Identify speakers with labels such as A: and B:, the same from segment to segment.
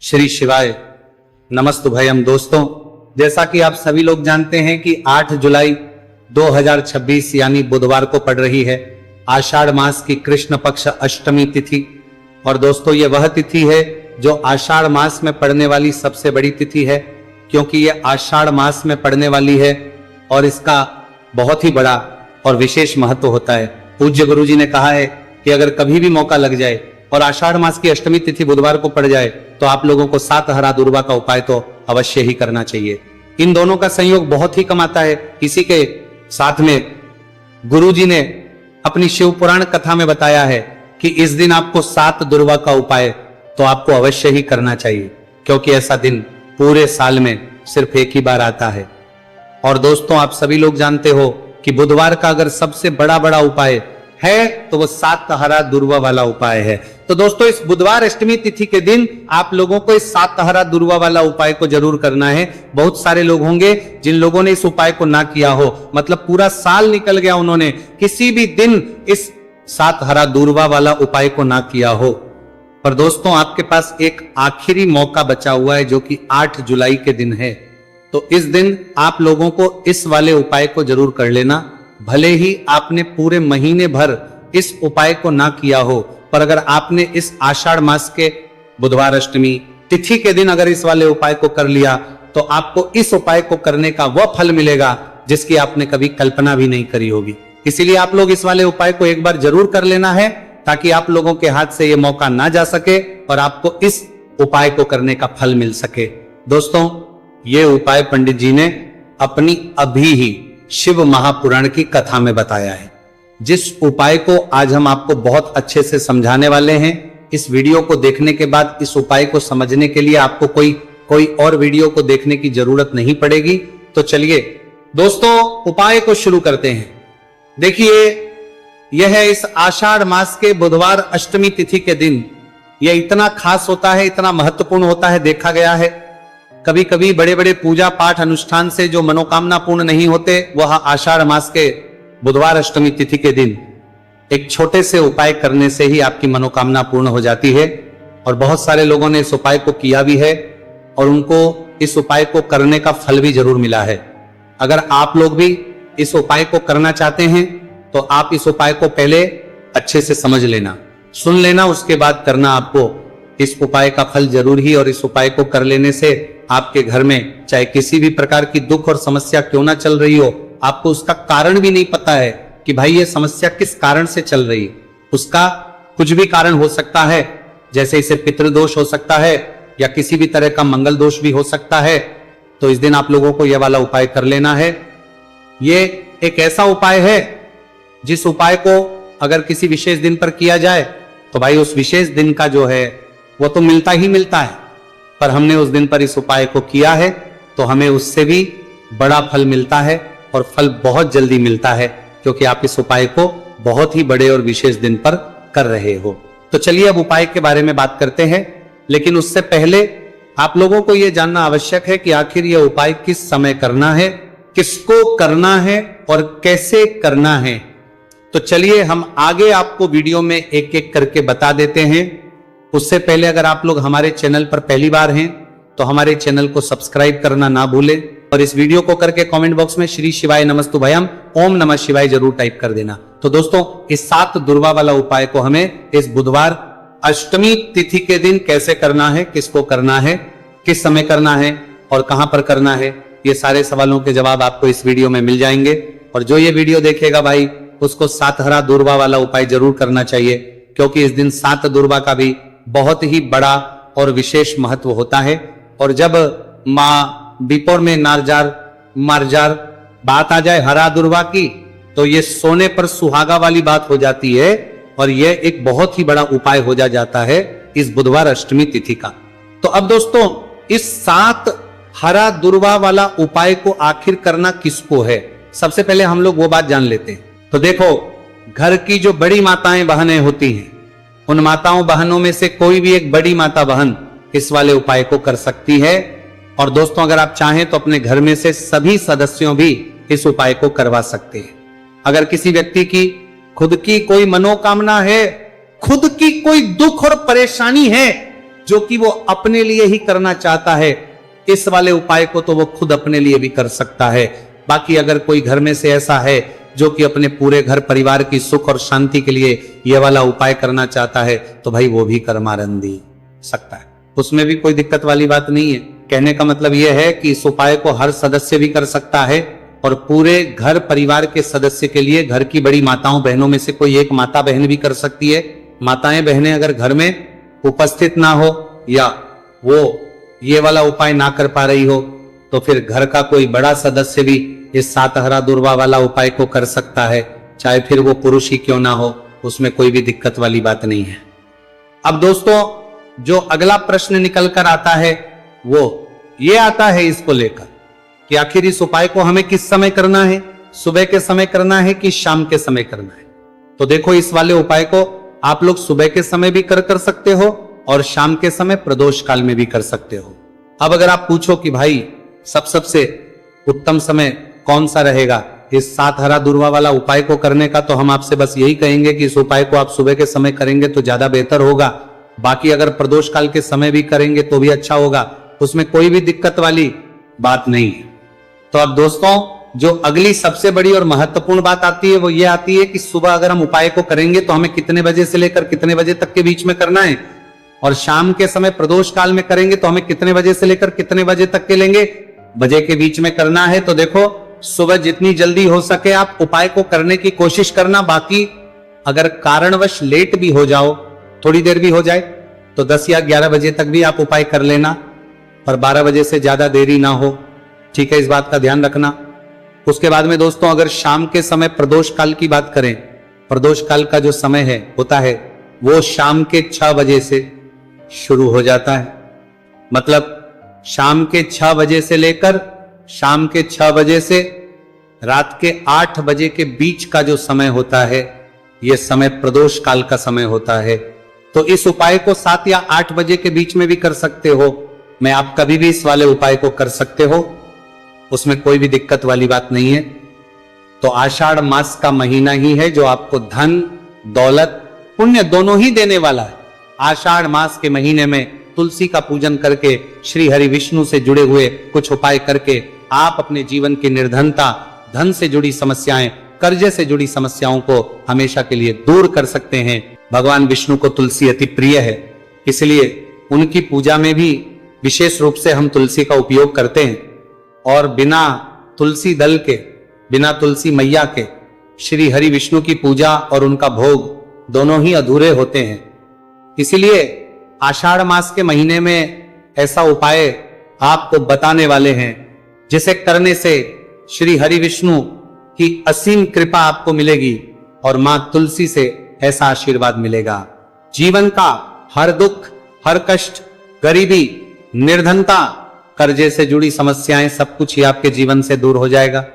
A: श्री शिवाय नमस्तुभयम। दोस्तों, जैसा कि आप सभी लोग जानते हैं कि 8 जुलाई 2026 यानी बुधवार को पड़ रही है आषाढ़ मास की कृष्ण पक्ष अष्टमी तिथि। और दोस्तों, ये वह तिथि है जो आषाढ़ मास में पड़ने वाली सबसे बड़ी तिथि है, क्योंकि ये आषाढ़ मास में पड़ने वाली है और इसका बहुत ही बड़ा और विशेष महत्व होता है। पूज्य गुरु जी ने कहा है कि अगर कभी भी मौका लग जाए और आषाढ़ मास की अष्टमी तिथि बुधवार को पड़ जाए तो आप लोगों को 7 हरा दुर्वा का उपाय तो अवश्य ही करना चाहिए। इन दोनों का संयोग बहुत ही कम आता है। इसी के साथ में गुरु जी ने अपनी शिव पुराण कथा में बताया है कि इस दिन आपको 7 दुर्वा का उपाय तो आपको अवश्य ही करना चाहिए, क्योंकि ऐसा दिन पूरे साल में सिर्फ एक ही बार आता है। और दोस्तों, आप सभी लोग जानते हो कि बुधवार का अगर सबसे बड़ा उपाय है तो वो 7 हरा दुर्वा वाला उपाय है। तो दोस्तों, इस बुधवार अष्टमी तिथि के दिन आप लोगों को इस 7 हरा दुर्वा वाला उपाय को जरूर करना है। बहुत सारे लोग होंगे जिन लोगों ने इस उपाय को ना किया हो, मतलब पूरा साल निकल गया, उन्होंने किसी भी दिन इस 7 हरा दुर्वा वाला उपाय को ना किया हो। पर दोस्तों, आपके पास एक आखिरी मौका बचा हुआ है जो कि 8 जुलाई के दिन है। तो इस दिन आप लोगों को इस वाले उपाय को जरूर कर लेना। भले ही आपने पूरे महीने भर इस उपाय को ना किया हो, पर अगर आपने इस आषाढ़ मास के बुधवार अष्टमी तिथि के दिन अगर इस वाले उपाय को कर लिया तो आपको इस उपाय को करने का वह फल मिलेगा जिसकी आपने कभी कल्पना भी नहीं करी होगी। इसीलिए आप लोग इस वाले उपाय को एक बार जरूर कर लेना है, ताकि आप लोगों के हाथ से यह मौका ना जा सके और आपको इस उपाय को करने का फल मिल सके। दोस्तों, ये उपाय पंडित जी ने अपनी अभी ही शिव महापुराण की कथा में बताया है, जिस उपाय को आज हम आपको बहुत अच्छे से समझाने वाले हैं। इस वीडियो को देखने के बाद इस उपाय को समझने के लिए आपको कोई और वीडियो को देखने की जरूरत नहीं पड़ेगी। तो चलिए दोस्तों, उपाय को शुरू करते हैं। देखिए, यह है इस आषाढ़ मास के बुधवार अष्टमी तिथि के दिन। यह इतना खास होता है, इतना महत्वपूर्ण होता है, देखा गया है कभी कभी बड़े बड़े पूजा पाठ अनुष्ठान से जो मनोकामना पूर्ण नहीं होते, वह आषाढ़ मास के बुधवार अष्टमी तिथि के दिन एक छोटे से उपाय करने से ही आपकी मनोकामना पूर्ण हो जाती है। और बहुत सारे लोगों ने इस उपाय को किया भी है और उनको इस उपाय को करने का फल भी जरूर मिला है। अगर आप लोग भी इस उपाय को करना चाहते हैं तो आप इस उपाय को पहले अच्छे से समझ लेना, सुन लेना, उसके बाद करना। आपको इस उपाय का फल जरूर ही, और इस उपाय को कर लेने से आपके घर में चाहे किसी भी प्रकार की दुख और समस्या क्यों ना चल रही हो, आपको उसका कारण भी नहीं पता है कि भाई ये समस्या किस कारण से चल रही है, उसका कुछ भी कारण हो सकता है। जैसे इसे पितृदोष हो सकता है या किसी भी तरह का मंगल दोष भी हो सकता है। तो इस दिन आप लोगों को यह वाला उपाय कर लेना है। ये एक ऐसा उपाय है जिस उपाय को अगर किसी विशेष दिन पर किया जाए तो भाई उस विशेष दिन का जो है वो तो मिलता ही मिलता है, पर हमने उस दिन पर इस उपाय को किया है तो हमें उससे भी बड़ा फल मिलता है, और फल बहुत जल्दी मिलता है, क्योंकि आप इस उपाय को बहुत ही बड़े और विशेष दिन पर कर रहे हो। तो चलिए अब उपाय के बारे में बात करते हैं, लेकिन उससे पहले आप लोगों को यह जानना आवश्यक है कि आखिर यह उपाय किस समय करना है, किसको करना है और कैसे करना है। तो चलिए हम आगे आपको वीडियो में एक एक करके बता देते हैं। उससे पहले अगर आप लोग हमारे चैनल पर पहली बार हैं तो हमारे चैनल को सब्सक्राइब करना ना भूलें, और इस वीडियो को करके कमेंट बॉक्स में श्री शिवाय नमस्तुभयम ओम नमः शिवाय जरूर टाइप कर देना। तो दोस्तों, इस 7 दुर्वा वाला उपाय को हमें इस बुधवार अष्टमी तिथि के दिन कैसे करना है, किसको करना है, किस समय करना है और कहां पर करना है, ये सारे सवालों के जवाब आपको इस वीडियो में मिल जाएंगे। और जो ये वीडियो देखेगा भाई, उसको 7 हरा दुर्वा वाला उपाय जरूर करना चाहिए, क्योंकि इस दिन 7 दुर्वा का भी बहुत ही बड़ा और विशेष महत्व होता है। और जब माँ बिपोर में मारजार बात आ जाए हरा दुर्वा की, तो ये सोने पर सुहागा वाली बात हो जाती है, और यह एक बहुत ही बड़ा उपाय हो जाता है इस बुधवार अष्टमी तिथि का। तो अब दोस्तों, इस 7 हरा दुर्वा वाला उपाय को आखिर करना किसको है, सबसे पहले हम लोग वो बात जान लेते हैं। तो देखो, घर की जो बड़ी माताएं बहनें होती हैं, उन माताओं बहनों में से कोई भी एक बड़ी माता बहन इस वाले उपाय को कर सकती है। और दोस्तों, अगर आप चाहें तो अपने घर में से सभी सदस्यों भी इस उपाय को करवा सकते हैं। अगर किसी व्यक्ति की खुद की कोई मनोकामना है, खुद की कोई दुख और परेशानी है, जो कि वो अपने लिए ही करना चाहता है, इस वाले उपाय को तो वो खुद अपने लिए भी कर सकता है। बाकी अगर कोई घर में से ऐसा है जो कि अपने पूरे घर परिवार की सुख और शांति के लिए ये वाला उपाय करना चाहता है, तो भाई वो भी कर्मारंधी सकता है, उसमें भी कोई दिक्कत वाली बात नहीं है। कहने का मतलब यह है कि इस उपाय को हर सदस्य भी कर सकता है और पूरे घर परिवार के सदस्य के लिए घर की बड़ी माताओं बहनों में से कोई एक माता बहन भी कर सकती है। माताएं बहनें अगर घर में उपस्थित ना हो या वो ये वाला उपाय ना कर पा रही हो, तो फिर घर का कोई बड़ा सदस्य भी इस सातहरा दुर्वा वाला उपाय को कर सकता है, चाहे फिर वो पुरुष ही क्यों ना हो, उसमें कोई भी दिक्कत वाली बात नहीं है। अब दोस्तों, जो अगला प्रश्न निकल कर आता है वो ये आता है इसको लेकर कि आखिर इस उपाय को हमें किस समय करना है, सुबह के समय करना है कि शाम के समय करना है। तो देखो, इस वाले उपाय को आप लोग सुबह के समय भी कर सकते हो और शाम के समय प्रदोष काल में भी कर सकते हो। अब अगर आप पूछो कि भाई सबसे उत्तम समय कौन सा रहेगा इस सातहरा दुर्वा वाला उपाय को करने का, तो हम आपसे बस यही कहेंगे कि इस उपाय को आप सुबह के समय करेंगे तो ज्यादा बेहतर होगा। बाकी अगर प्रदोष काल के समय भी करेंगे तो भी अच्छा होगा, उसमें कोई भी दिक्कत वाली बात नहीं है। तो अब दोस्तों, जो अगली सबसे बड़ी और महत्वपूर्ण बात आती है वो ये आती है कि सुबह अगर हम उपाय को करेंगे तो हमें कितने बजे से लेकर कितने बजे तक के बीच में करना है, और शाम के समय प्रदोष काल में करेंगे तो हमें कितने बजे से लेकर कितने बजे तक के लेंगे बजे के बीच में करना है। तो देखो, सुबह जितनी जल्दी हो सके आप उपाय को करने की कोशिश करना। बाकी अगर कारणवश लेट भी हो जाओ, थोड़ी देर भी हो जाए, तो 10 या 11 बजे तक भी आप उपाय कर लेना, पर 12 बजे से ज्यादा देरी ना हो, ठीक है, इस बात का ध्यान रखना। उसके बाद में दोस्तों, अगर शाम के समय प्रदोष काल की बात करें, प्रदोष काल का जो समय है होता है वो शाम के 6 बजे से शुरू हो जाता है। मतलब शाम के 6 बजे से लेकर शाम के 6 बजे से रात के 8 बजे के बीच का जो समय होता है, यह समय प्रदोष काल का समय होता है। तो इस उपाय को 7 या 8 बजे के बीच में भी कर सकते हो। मैं आप कभी भी इस वाले उपाय को कर सकते हो, उसमें कोई भी दिक्कत वाली बात नहीं है। तो आषाढ़ मास का महीना ही है जो आपको धन, दौलत, पुण्य दोनों ही देने वाला है। आषाढ़ मास के महीने में तुलसी का पूजन करके, श्री हरि विष्णु से जुड़े हुए कुछ उपाय करके आप अपने जीवन की निर्धनता, धन से जुड़ी समस्याएं, कर्जे से जुड़ी समस्याओं को हमेशा के लिए दूर कर सकते हैं। भगवान विष्णु को तुलसी अति प्रिय है, इसलिए उनकी पूजा में भी विशेष रूप से हम तुलसी का उपयोग करते हैं। और बिना तुलसी दल के, बिना तुलसी मैया के श्री हरि विष्णु की पूजा और उनका भोग दोनों ही अधूरे होते हैं। इसलिए आषाढ़ मास के महीने में ऐसा उपाय आपको बताने वाले हैं जिसे करने से श्री हरि विष्णु की असीम कृपा आपको मिलेगी और मां तुलसी से ऐसा आशीर्वाद मिलेगा। जीवन का हर दुख, हर कष्ट, गरीबी, निर्धनता, कर्जे से जुड़ी समस्याएं, सब कुछ ही आपके जीवन से दूर हो जाएगा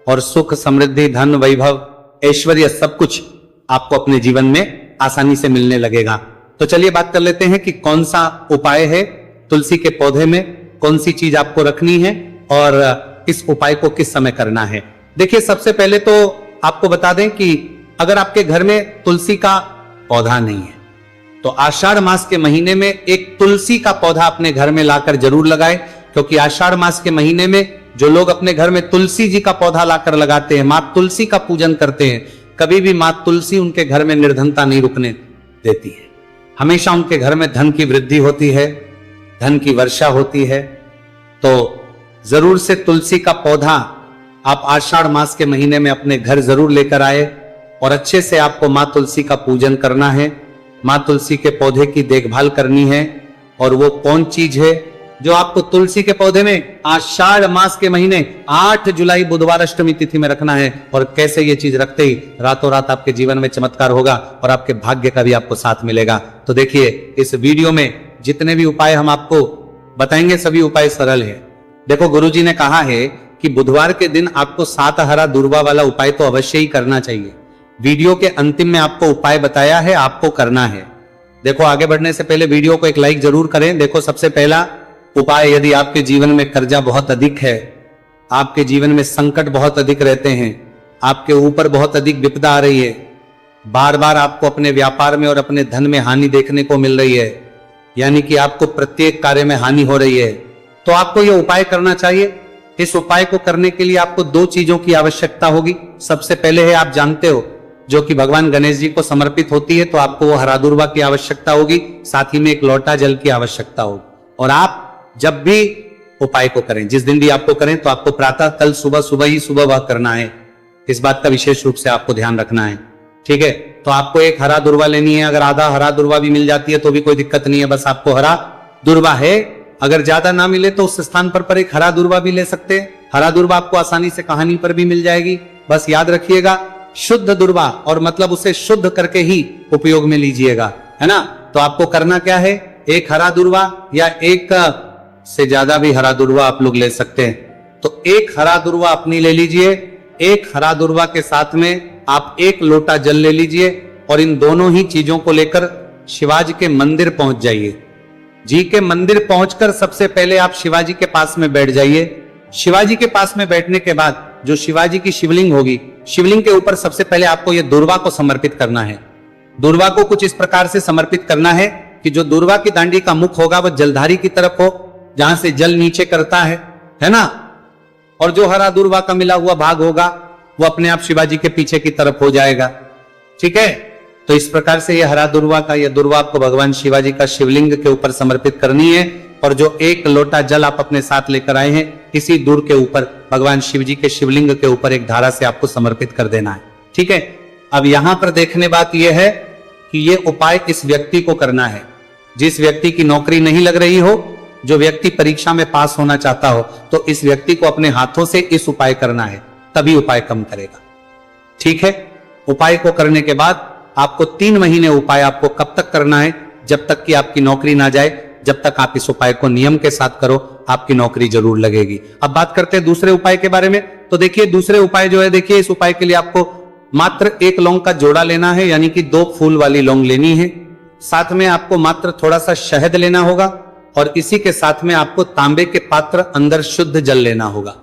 A: और सुख, समृद्धि, धन, वैभव, ऐश्वर्य सब कुछ आपको अपने जीवन में आसानी से मिलने लगेगा। तो चलिए बात कर लेते हैं कि कौन सा उपाय है, तुलसी के पौधे में कौन सी चीज आपको रखनी है और इस उपाय को किस समय करना है। देखिए, सबसे पहले तो आपको बता दें कि अगर आपके घर में तुलसी का पौधा नहीं है तो आषाढ़ मास के महीने में एक तुलसी का पौधा अपने घर में लाकर जरूर लगाएं, क्योंकि आषाढ़ मास के महीने में जो लोग अपने घर में तुलसी जी का पौधा लाकर लगाते हैं, मां तुलसी का पूजन करते हैं, कभी भी मां तुलसी उनके घर में निर्धनता नहीं रुकने देती है। हमेशा उनके घर में धन की वृद्धि होती है, धन की वर्षा होती है। तो जरूर से तुलसी का पौधा आप आषाढ़ मास के महीने में अपने घर जरूर लेकर आए और अच्छे से आपको मां तुलसी का पूजन करना है, मां तुलसी के पौधे की देखभाल करनी है। और वो कौन चीज है जो आपको तुलसी के पौधे में आषाढ़ मास के महीने 8 जुलाई बुधवार अष्टमी तिथि में रखना है, और कैसे ये चीज रखते ही रातों रात आपके जीवन में चमत्कार होगा और आपके भाग्य का भी आपको साथ मिलेगा। तो देखिए, इस वीडियो में जितने भी उपाय हम आपको बताएंगे सभी उपाय सरल है। देखो, गुरुजी ने कहा है कि बुधवार के दिन आपको सातहरा दुर्वा वाला उपाय तो अवश्य ही करना चाहिए। वीडियो के अंतिम में आपको उपाय बताया है, आपको करना है। देखो, आगे बढ़ने से पहले वीडियो को एक लाइक जरूर करें। देखो, सबसे पहला उपाय, यदि आपके जीवन में कर्जा बहुत अधिक है, आपके जीवन में संकट बहुत अधिक रहते हैं, आपके ऊपर बहुत अधिक विपदा आ रही है, बार बार आपको अपने व्यापार में और अपने धन में हानि देखने को मिल रही है, यानी कि आपको प्रत्येक कार्य में हानि हो रही है, तो आपको यह उपाय करना चाहिए। इस उपाय को करने के लिए आपको दो चीजों की आवश्यकता होगी। सबसे पहले है, आप जानते हो, जो कि भगवान गणेश जी को समर्पित होती है, तो आपको वो हरा दूर्वा की आवश्यकता होगी, साथ ही में एक लोटा जल की आवश्यकता होगी। और आप जब भी उपाय को करें, जिस दिन भी आपको करें, तो आपको प्रातः कल सुबह वह करना है। इस बात का विशेष रूप से आपको ध्यान रखना है, ठीक है। तो आपको एक हरा दूर्वा लेनी है। अगर आधा हरा दूर्वा भी मिल जाती है तो भी कोई दिक्कत नहीं है, बस आपको हरा दूर्वा है। अगर ज्यादा ना मिले तो उस स्थान पर एक हरा दूर्वा भी ले सकते हैं। हरा दूर्वा आपको आसानी से कहानी पर भी मिल जाएगी। बस याद रखिएगा, शुद्ध दूर्वा, और मतलब उसे शुद्ध करके ही उपयोग में लीजिएगा, है ना। तो आपको करना क्या है, एक हरा दूर्वा या एक से ज्यादा भी हरा दूर्वा आप लोग ले सकते हैं। तो एक हरा दूर्वा अपनी ले लीजिए। एक हरा दूर्वा के साथ में आप एक लोटा जल ले लीजिए और इन दोनों ही चीजों को लेकर शिवाजी के मंदिर पहुंच जाइए। जी के मंदिर पहुंचकर सबसे पहले आप शिवाजी के पास में बैठ जाइए। शिवाजी के पास में बैठने के बाद जो शिवाजी की शिवलिंग होगी, शिवलिंग के ऊपर सबसे पहले आपको यह दूर्वा को समर्पित करना है। दूर्वा को कुछ इस प्रकार से समर्पित करना है कि जो दूर्वा की दांडी का मुख होगा वह जलधारी की तरफ हो, जहां से जल नीचे करता है ना। और जो हरा दूर्वा का मिला हुआ भाग होगा वो अपने आप शिवाजी के पीछे की तरफ हो जाएगा, ठीक है। तो इस प्रकार से यह हरा दूर्वा का यह दूर्वा आपको भगवान शिवाजी का शिवलिंग के ऊपर समर्पित करनी है। और जो एक लोटा जल आप अपने साथ लेकर आए हैं, इसी दूर के ऊपर भगवान शिव जी के शिवलिंग के ऊपर एक धारा से आपको समर्पित कर देना है, ठीक है। अब यहां पर देखने बात यह है कि यह उपाय इस व्यक्ति को करना है जिस व्यक्ति की नौकरी नहीं लग रही हो, जो व्यक्ति परीक्षा में पास होना चाहता हो, तो इस व्यक्ति को अपने हाथों से इस उपाय करना है, तभी उपाय कम करेगा, ठीक है। उपाय को करने के बाद आपको 3 महीने उपाय आपको कब तक करना है, जब तक कि आपकी नौकरी ना जाए। जब तक आप इस उपाय को नियम के साथ करो, आपकी नौकरी जरूर लगेगी। अब बात करते हैं दूसरे उपाय के बारे में। तो देखिए, दूसरे उपाय जो है, देखिए, इस उपाय के लिए आपको मात्र 1 लौंग का जोड़ा लेना है, यानी कि 2 फूल वाली लौंग लेनी है। साथ में आपको मात्र थोड़ा सा शहद लेना होगा और इसी के साथ में आपको तांबे के पात्र अंदर शुद्ध जल लेना होगा।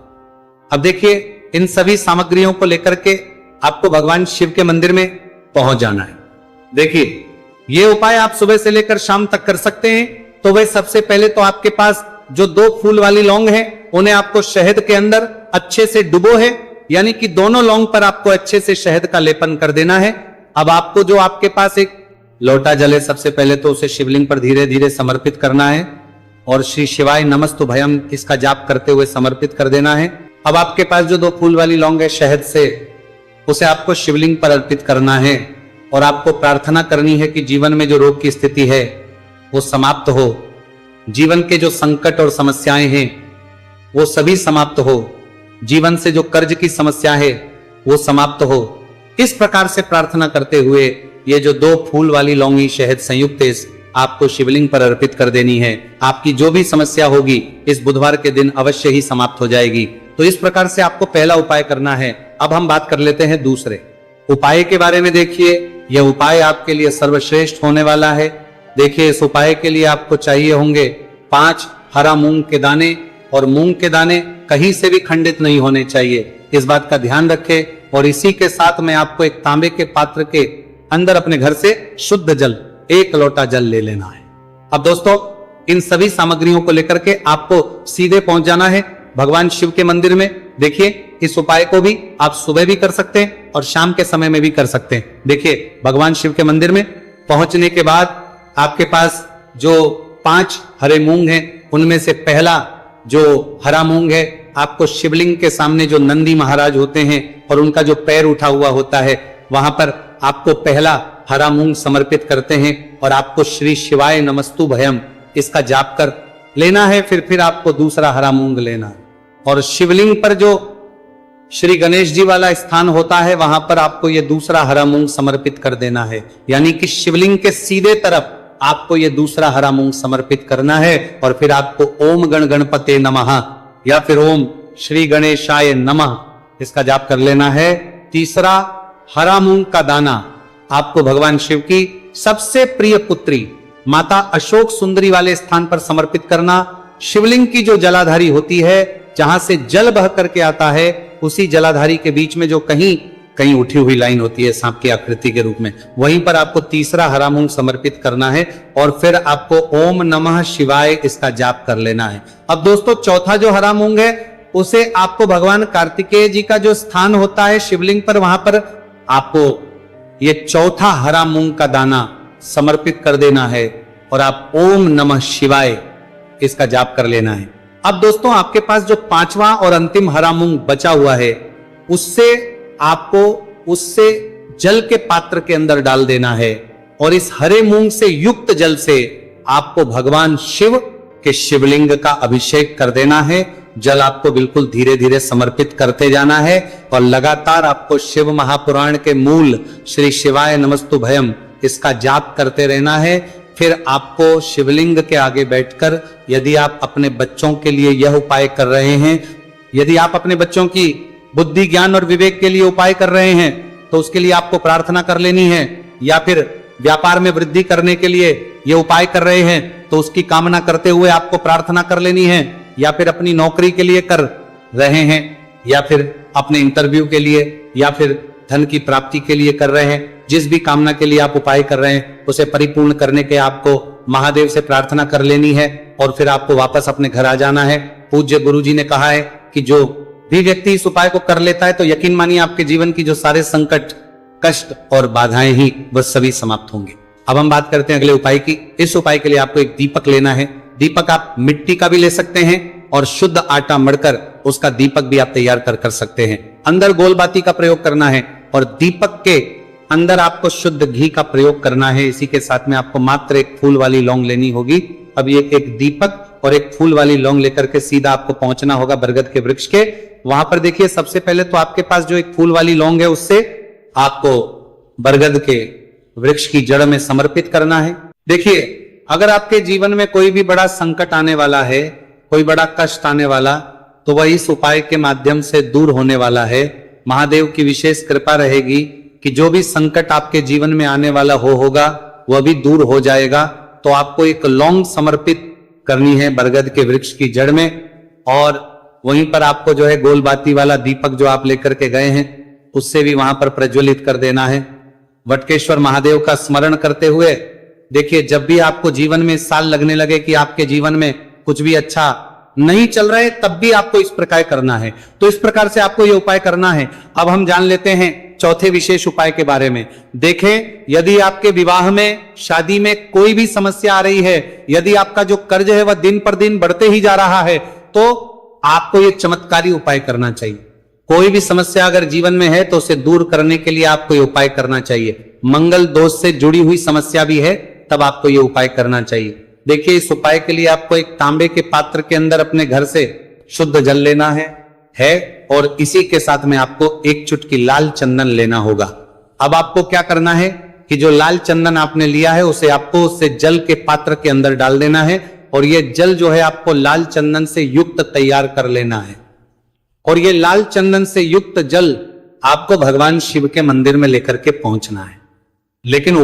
A: अब देखिए, इन सभी सामग्रियों को लेकर के आपको भगवान शिव के मंदिर में पहुंच जाना है। देखिए, ये उपाय आप सुबह से लेकर शाम तक कर सकते हैं। तो वह सबसे पहले तो आपके पास जो 2 फूल वाली लौंग है, उन्हें आपको शहद के अंदर अच्छे से डुबो है, यानी कि दोनों लौंग पर आपको अच्छे से शहद का लेपन कर देना है। अब आपको जो आपके पास एक लोटा जल है, सबसे पहले तो उसे शिवलिंग पर धीरे धीरे समर्पित करना है और श्री शिवाय नमस्तुभयम इसका जाप करते हुए समर्पित कर देना है। अब आपके पास जो 2 फूल वाली लौंग है शहद से, उसे आपको शिवलिंग पर अर्पित करना है और आपको प्रार्थना करनी है कि जीवन में जो रोग की स्थिति है वो समाप्त हो, जीवन के जो संकट और समस्याएं हैं वो सभी समाप्त हो, जीवन से जो कर्ज की समस्या है वो समाप्त हो। इस प्रकार से प्रार्थना करते हुए ये जो 2 फूल वाली लौंगी शहद संयुक्त आपको शिवलिंग पर अर्पित कर देनी है। आपकी जो भी समस्या होगी इस बुधवार के दिन अवश्य ही समाप्त हो जाएगी। तो इस प्रकार से आपको पहला उपाय करना है। अब हम बात कर लेते हैं दूसरे उपाय के बारे में। देखिए, यह उपाय आपके लिए सर्वश्रेष्ठ होने वाला है। देखिए, इस उपाय के लिए आपको चाहिए होंगे 5 हरा मूंग के दाने, और मूंग के दाने कहीं से भी खंडित नहीं होने चाहिए, इस बात का ध्यान रखें। और इसी के साथ में आपको एक तांबे के पात्र के अंदर अपने घर से शुद्ध जल 1 लोटा जल ले लेना है। अब दोस्तों, इन सभी सामग्रियों को लेकर के आपको सीधे पहुंच जाना है भगवान शिव के मंदिर में। देखिए, इस उपाय को भी आप सुबह भी कर सकते हैं और शाम के समय में भी कर सकते हैं। देखिए, भगवान शिव के मंदिर में पहुंचने के बाद आपके पास जो 5 हरे मूंग हैं, उनमें से पहला जो हरा मूंग है, आपको शिवलिंग के सामने जो नंदी महाराज होते हैं और उनका जो पैर उठा हुआ होता है, वहां पर आपको पहला हरा मूंग समर्पित करते हैं और आपको श्री शिवाय नमस्तुभयम इसका जाप कर लेना है। फिर आपको दूसरा हरा मूंग लेना है और शिवलिंग पर जो श्री गणेश जी वाला स्थान होता है, वहां पर आपको यह दूसरा हरा मूंग समर्पित कर देना है, यानी कि शिवलिंग के सीधे तरफ आपको यह दूसरा हरा मूंग समर्पित करना है। और फिर आपको ओम गण गणपते नमः या फिर ओम श्री गणेशाय नमः इसका जाप कर लेना है। तीसरा हरा मूंग का दाना आपको भगवान शिव की सबसे प्रिय पुत्री माता अशोक सुंदरी वाले स्थान पर समर्पित करना। शिवलिंग की जो जलाधारी होती है, जहां से जल बह करके आता है, उसी जलाधारी के बीच में जो कहीं कहीं उठी हुई लाइन होती है सांप की आकृति के रूप में, वहीं पर आपको तीसरा हरा मूंग समर्पित करना है और फिर आपको ओम नमः शिवाय इसका जाप कर लेना है। अब दोस्तों चौथा जो हरा मूंग है उसे आपको भगवान कार्तिकेय जी का जो स्थान होता है शिवलिंग पर, वहां पर आपको ये चौथा हरा मूंग का दाना समर्पित कर देना है और आप ओम नमः शिवाय इसका जाप कर लेना है। अब दोस्तों आपके पास जो पांचवा और अंतिम हरा मूंग बचा हुआ है उससे जल के पात्र के अंदर डाल देना है और इस हरे मूंग से युक्त जल से आपको भगवान शिव के शिवलिंग का अभिषेक कर देना है। जल आपको बिल्कुल धीरे धीरे समर्पित करते जाना है और लगातार आपको शिव महापुराण के मूल श्री शिवाय नमस्तुभयम इसका जाप करते रहना है। फिर आपको शिवलिंग के आगे बैठकर यदि आप अपने बच्चों के लिए यह उपाय कर रहे हैं, यदि आप अपने बच्चों की बुद्धि ज्ञान और विवेक के लिए उपाय कर रहे हैं तो उसके लिए आपको प्रार्थना कर लेनी है, या फिर व्यापार में वृद्धि करने के लिए यह उपाय कर रहे हैं तो उसकी कामना करते हुए आपको प्रार्थना कर लेनी है, या फिर अपनी नौकरी के लिए कर रहे हैं, या फिर अपने इंटरव्यू के लिए, या फिर धन की प्राप्ति के लिए कर रहे हैं, जिस भी कामना के लिए आप उपाय कर रहे हैं उसे परिपूर्ण करने के आपको महादेव से प्रार्थना कर लेनी है और फिर आपको वापस अपने घर आ जाना है। पूज्य गुरु जी ने कहा है कि जो भी व्यक्ति इस उपाय को कर लेता है तो यकीन मानिए आपके जीवन की जो सारे संकट, कष्ट और बाधाएं ही वह सभी समाप्त होंगे। अब हम बात करते हैं अगले उपाय की। इस उपाय के लिए आपको एक दीपक लेना है। दीपक आप मिट्टी का भी ले सकते हैं और शुद्ध आटा मढ़कर उसका दीपक भी आप तैयार कर सकते हैं। अंदर गोल बाती का प्रयोग करना है और दीपक के अंदर आपको शुद्ध घी का प्रयोग करना है। इसी के साथ में आपको मात्र एक फूल वाली लौंग लेनी होगी। अब ये एक दीपक और एक फूल वाली लौंग लेकर के सीधा आपको पहुंचना होगा बरगद के वृक्ष के। वहां पर देखिए सबसे पहले तो आपके पास जो एक फूल वाली लौंग है उससे आपको बरगद के वृक्ष की जड़ में समर्पित करना है। देखिए अगर आपके जीवन में कोई भी बड़ा संकट आने वाला है, कोई बड़ा कष्ट आने वाला, तो वह इस उपाय के माध्यम से दूर होने वाला है। महादेव की विशेष कृपा रहेगी कि जो भी संकट आपके जीवन में आने वाला होगा वह भी दूर हो जाएगा। तो आपको एक लौंग समर्पित करनी है बरगद के वृक्ष की जड़ में और वहीं पर आपको जो है गोल बाती वाला दीपक जो आप लेकर के गए हैं उससे भी वहां पर प्रज्वलित कर देना है। वटकेश्वर महादेव का स्मरण करते हुए देखिए जब भी आपको जीवन में साल लगने लगे कि आपके जीवन में कुछ भी अच्छा नहीं चल रहा है तब भी आपको इस प्रकार करना है। तो इस प्रकार से आपको यह उपाय करना है। अब हम जान लेते हैं चौथे विशेष उपाय के बारे में। देखें यदि आपके विवाह में, शादी में कोई भी समस्या आ रही है, यदि आपका जो कर्ज है वह दिन पर दिन बढ़ते ही जा रहा है, तो आपको यह चमत्कारी उपाय करना चाहिए। कोई भी समस्या अगर जीवन में है तो उसे दूर करने के लिए आपको यह उपाय करना चाहिए। मंगल दोष से जुड़ी हुई समस्या भी है तब आपको यह उपाय करना चाहिए। देखिए इस उपाय के लिए आपको एक तांबे के पात्र के अंदर अपने घर से शुद्ध जल लेना है और इसी के साथ में आपको एक चुटकी लाल चंदन लेना होगा। अब आपको क्या करना है कि जो लाल चंदन आपने लिया है उसे आपको उससे जल के पात्र के अंदर डाल देना है और यह जल जो है आपको लाल चंदन से युक्त तैयार कर लेना है और यह लाल चंदन से युक्त जल आपको भगवान शिव के मंदिर में लेकर के पहुंचना है। लेकिन